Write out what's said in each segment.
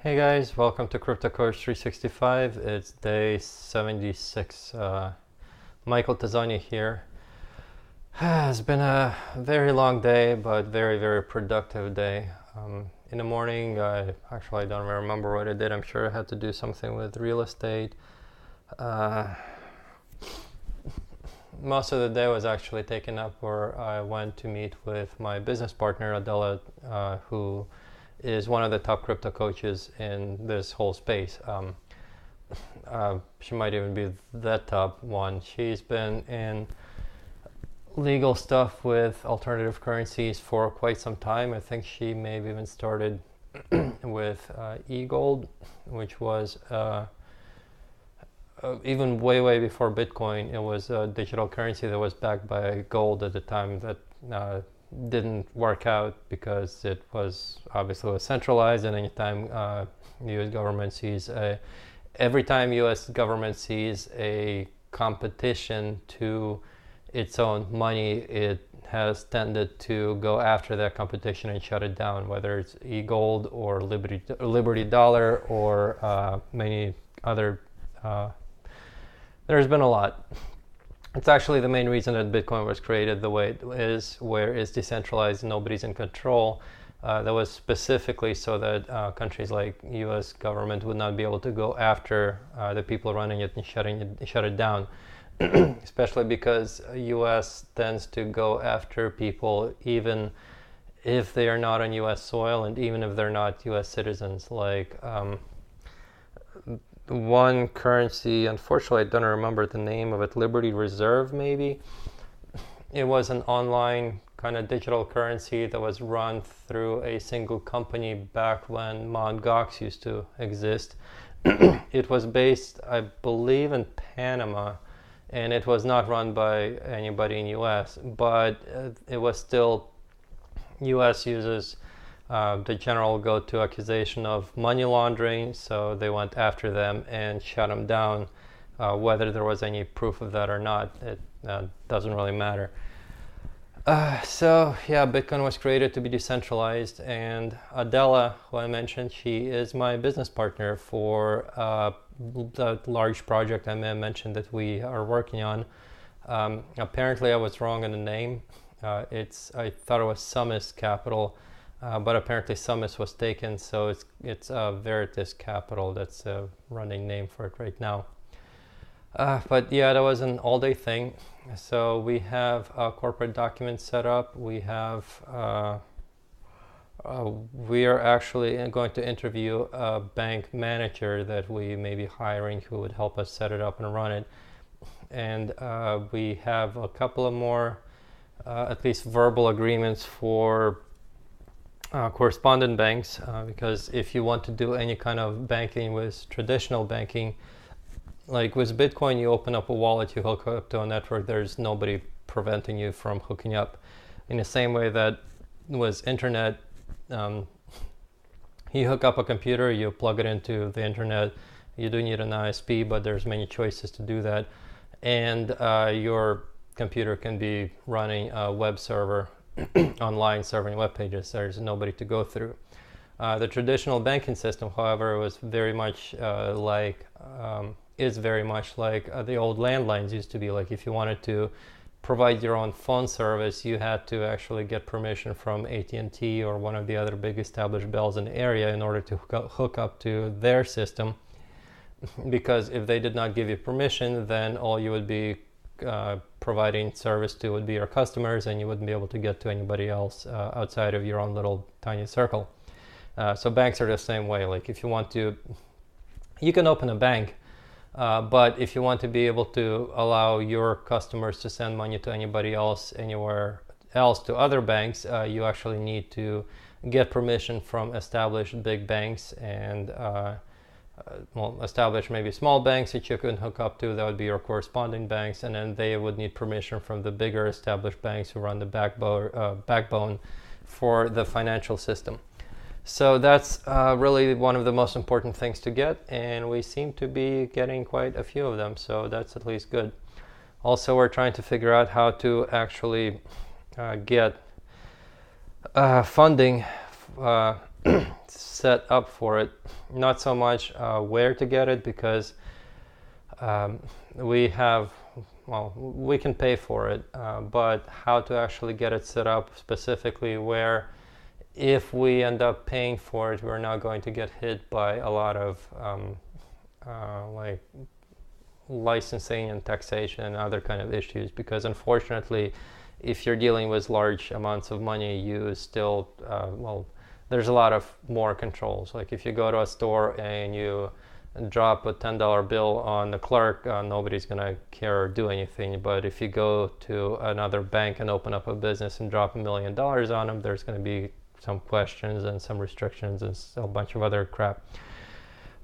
Hey guys, welcome to CryptoCoach365. It's day 76. Michael Tozoni here. It's been a very long day, but very productive day. In the morning, I don't remember what I did. I'm sure I had to do something with real estate. Most of the day was actually taken up where I went to meet with my business partner, Adella, who is one of the top crypto coaches in this whole space. She might even be the top one. She's been in legal stuff with alternative currencies for quite some time. I think she may have even started with e-gold, which was even way before Bitcoin. It was a digital currency that was backed by gold at the time that didn't work out because it was obviously centralized, and anytime the U.S. government sees every time U.S. government sees a competition to its own money, it has tended to go after that competition and shut it down, whether it's e-gold or Liberty Dollar or many other. There's been a lot. It's actually the main reason that Bitcoin was created the way it is, where it's decentralized, nobody's in control. That was specifically so that countries like U.S. government would not be able to go after the people running it and shut it down. Especially because U.S. tends to go after people even if they are not on U.S. soil and even if they're not U.S. citizens. Like one currency, unfortunately I don't remember the name of it, Liberty Reserve maybe. It was an online kind of digital currency that was run through a single company back when Mt. Gox used to exist. It was based, I believe, in Panama, and it was not run by anybody in US, but it was still, US uses the general go-to accusation of money laundering, so they went after them and shut them down. Whether there was any proof of that or not, it doesn't really matter. So yeah, Bitcoin was created to be decentralized, and Adella, who I mentioned, she is my business partner for the large project I mentioned that we are working on. Apparently I was wrong in the name. I thought it was Summit Capital. But apparently Summit was taken, so it's Veritas Capital. That's a running name for it right now. But yeah, that was an all-day thing. So we have corporate documents set up. We are actually going to interview a bank manager that we may be hiring who would help us set it up and run it. And we have a couple of more, at least verbal agreements for correspondent banks, because if you want to do any kind of banking with traditional banking, like with Bitcoin, you open up a wallet, you hook up to a network, there's nobody preventing you from hooking up. In the same way that with internet, you hook up a computer, you plug it into the internet, you do need an ISP, but there's many choices to do that, and your computer can be running a web server online serving web pages. There's nobody to go through. The traditional banking system, however, was very much is very much like the old landlines used to be. Like if you wanted to provide your own phone service, you had to actually get permission from AT&T or one of the other big established bells in the area in order to hook up to their system. Because if they did not give you permission, then all you would be providing service to would be your customers, and you wouldn't be able to get to anybody else outside of your own little tiny circle. So banks are the same way. Like if you want to, you can open a bank, but if you want to be able to allow your customers to send money to anybody else anywhere else to other banks, you actually need to get permission from established big banks and establish maybe small banks that you can hook up to. That would be your corresponding banks, and then they would need permission from the bigger established banks who run the backbone for the financial system. So that's really one of the most important things to get, and we seem to be getting quite a few of them, so that's at least good. Also, we're trying to figure out how to actually get funding set up for it. Not so much where to get it, because we can pay for it, but how to actually get it set up specifically where, if we end up paying for it, we're not going to get hit by a lot of like licensing and taxation and other kind of issues, because unfortunately, if you're dealing with large amounts of money, you still there's a lot of more controls. Like if you go to a store and you drop a $10 bill on the clerk, nobody's gonna care or do anything. But if you go to another bank and open up a business and drop $1 million on them, there's gonna be some questions and some restrictions and a bunch of other crap.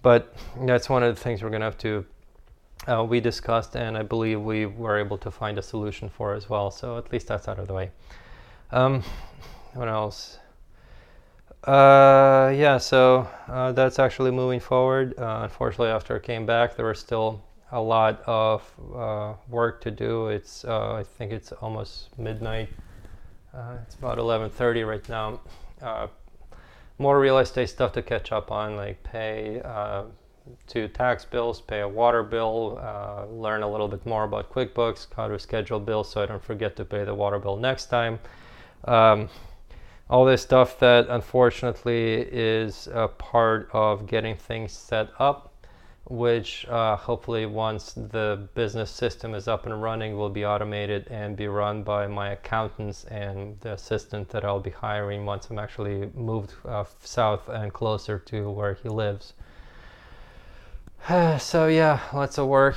But that's one of the things we're gonna have to we discussed, and I believe we were able to find a solution for as well. So at least that's out of the way. What else? So that's actually moving forward. Unfortunately, after I came back, there was still a lot of work to do. It's I think it's almost midnight. It's about 11:30 right now. More real estate stuff to catch up on, like pay 2 tax bills, pay a water bill, learn a little bit more about QuickBooks, how to schedule bills so I don't forget to pay the water bill next time. All this stuff that unfortunately is a part of getting things set up, which hopefully once the business system is up and running will be automated and be run by my accountants and the assistant that I'll be hiring once I'm actually moved south and closer to where he lives. So yeah, lots of work.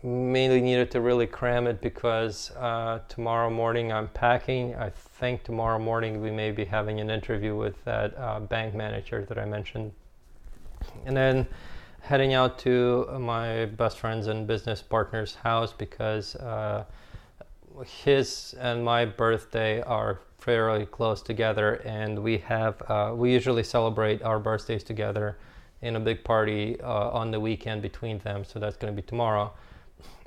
Mainly needed to really cram it because tomorrow morning I'm packing. I think tomorrow morning we may be having an interview with that bank manager that I mentioned. And then heading out to my best friend's and business partner's house because his and my birthday are fairly close together, and we usually celebrate our birthdays together in a big party on the weekend between them. So that's going to be tomorrow.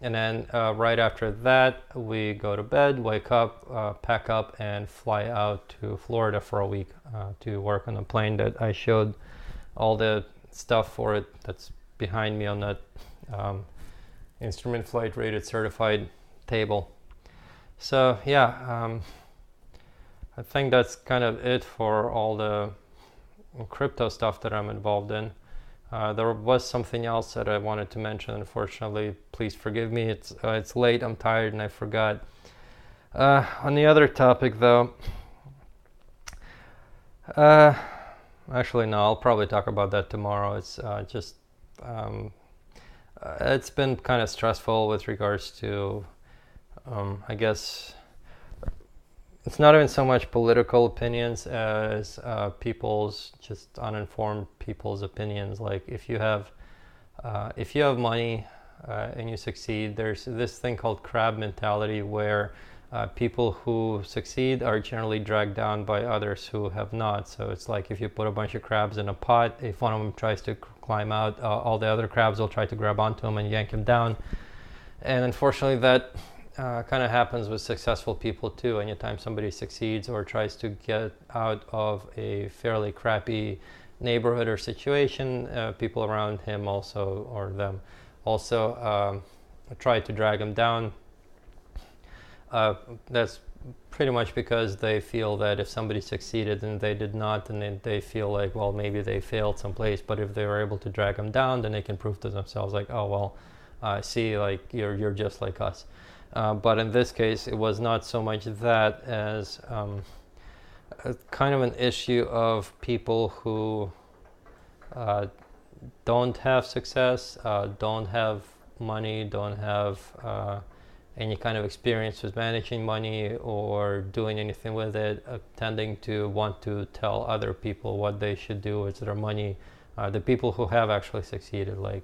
And then right after that, we go to bed, wake up, pack up, and fly out to Florida for a week to work on a plane that I showed all the stuff for it that's behind me on that instrument flight rated certified table. So yeah, I think that's kind of it for all the crypto stuff that I'm involved in. There was something else that I wanted to mention. Unfortunately, please forgive me. It's late. I'm tired and I forgot. On the other topic, though, actually no, I'll probably talk about that tomorrow. It's just it's been kind of stressful with regards to, I guess. It's not even so much political opinions as just uninformed people's opinions. Like if you have money and you succeed, there's this thing called crab mentality where people who succeed are generally dragged down by others who have not. So it's like if you put a bunch of crabs in a pot, if one of them tries to climb out, all the other crabs will try to grab onto him and yank him down. And unfortunately that kind of happens with successful people too. Anytime somebody succeeds or tries to get out of a fairly crappy neighborhood or situation, people around him also, or them also, try to drag him down. That's pretty much because they feel that if somebody succeeded and they did not, then they feel like, well, maybe they failed someplace, but if they were able to drag them down, then they can prove to themselves like, oh well, see, like you're just like us. But in this case, it was not so much that as kind of an issue of people who don't have success, don't have money, don't have any kind of experience with managing money or doing anything with it, tending to want to tell other people what they should do with their money. The people who have actually succeeded, like,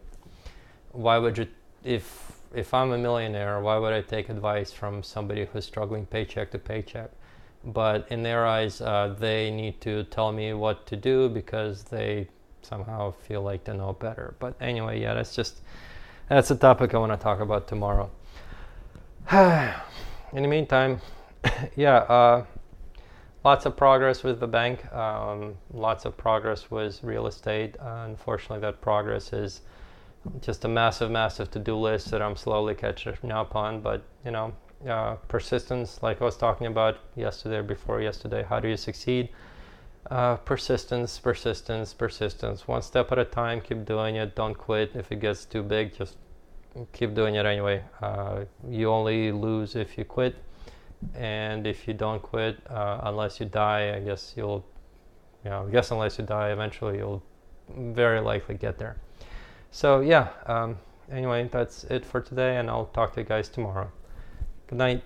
why would you, if I'm a millionaire, why would I take advice from somebody who's struggling paycheck to paycheck? But in their eyes, they need to tell me what to do because they somehow feel like they know better. But anyway, yeah, that's a topic I want to talk about tomorrow. In the meantime, yeah, lots of progress with the bank, lots of progress with real estate. Unfortunately, that progress is just a massive to-do list that I'm slowly catching up on. But you know, persistence, like I was talking about yesterday or before yesterday, how do you succeed? Persistence. One step at a time. Keep doing it. Don't quit. If it gets too big, just keep doing it anyway. You only lose if you quit, and if you don't quit, unless you die, I guess unless you die, eventually you'll very likely get there. So yeah, anyway, that's it for today, and I'll talk to you guys tomorrow. Good night.